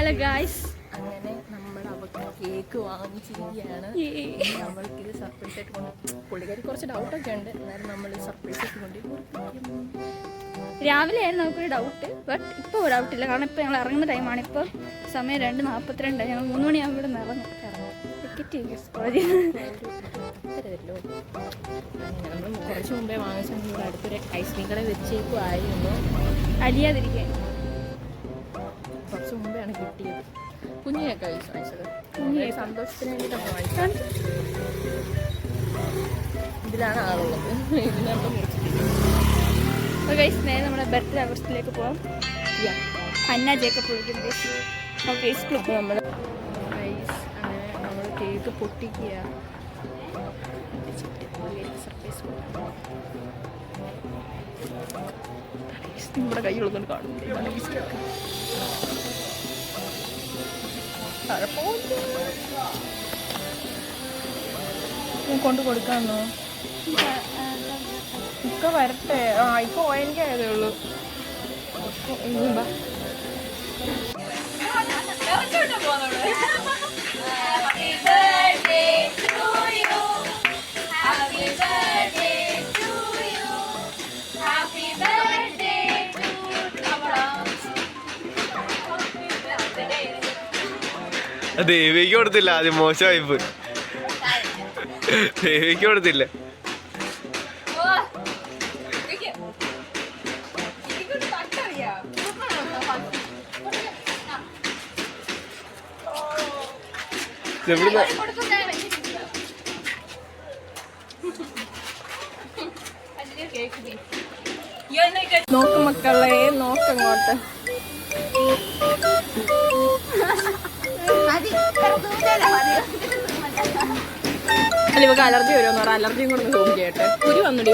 Hello guys, അങ്ങനെ നമ്മൾ അവർക്ക് കേക്ക് വാങ്ങിച്ചിരിക്കുകയാണ്. നമ്മൾക്കിത് സർപ്രൈസ് ആയിട്ട് കൊണ്ട് പുള്ളിക്കാരി കുറച്ച് ഡൗട്ടൊക്കെ ഉണ്ട്, എന്നാലും നമ്മൾ സർപ്രൈസ് ആയിട്ട് കൊണ്ട് രാവിലെ ആയിരുന്നു നമുക്കൊരു ഡൗട്ട്. ബട്ട് ഇപ്പോൾ ഡൗട്ടില്ല, കാരണം ഇപ്പോൾ ഞങ്ങൾ ഇറങ്ങുന്ന ടൈമാണ്. ഇപ്പോൾ സമയം 2:42. ഞങ്ങൾ 3 മണിയാകുമ്പോൾ ഇവിടെ നിന്ന് ഇറങ്ങും. ടിക്കറ്റ് തരുമല്ലോ. നമ്മൾ കുറച്ച് മുമ്പേ വാങ്ങിച്ചുകൊണ്ട് ഇവിടെ അടുത്തൊരു ഐസ്ക്രീം കട വെച്ചേക്കുമായിരുന്നു, അലിയാതിരിക്കാൻ. കുറച്ച് മുമ്പെയാണ് കിട്ടിയത്. കുഞ്ഞിയൊക്കെ വാങ്ങിച്ചത് സന്തോഷത്തിന് വേണ്ടിയിട്ടാണ് വാങ്ങിച്ചത്. ഇതിലാണ് ആളുള്ളത്, ഇതിനകത്ത് അപ്പോൾ ഗൈസ് നേരെ നമ്മുടെ ബർത്ത്ഡേ ആഘോഷത്തിലേക്ക് പോകാം. അന്ന ജേക്കബ് വിളിക്കുന്നു ഫേസ്ബുക്ക്. അപ്പോൾ നമ്മൾ ഗൈസ് അങ്ങനെ നമ്മൾ കേക്ക് പൊട്ടിക്കുക. സർപ്രൈസ് നമ്മുടെ കൈയുള്ളതുകൊണ്ട് കാണും. കൊണ്ട് കൊടുക്കാന്നോ? ഇപ്പൊ വരട്ടെ. ഇപ്പൊ എനിക്ക് ആയതേ ഉള്ളൂ. ദേവിക്ക് കൊടുത്തില്ല, ആദ്യം മോശമായി പോയി. ദേവിക്ക് കൊടുത്തില്ല. നോക്ക് മക്കളെ, നോക്കങ്ങോട്ട്. അല്ല, ഇവക്ക് അലർജി വരുമെന്ന് പറയാം. അലർജിയും കൂടെ ഒന്ന് സൂം ചെയ്യട്ടെ. കുരു വന്നിട്ട്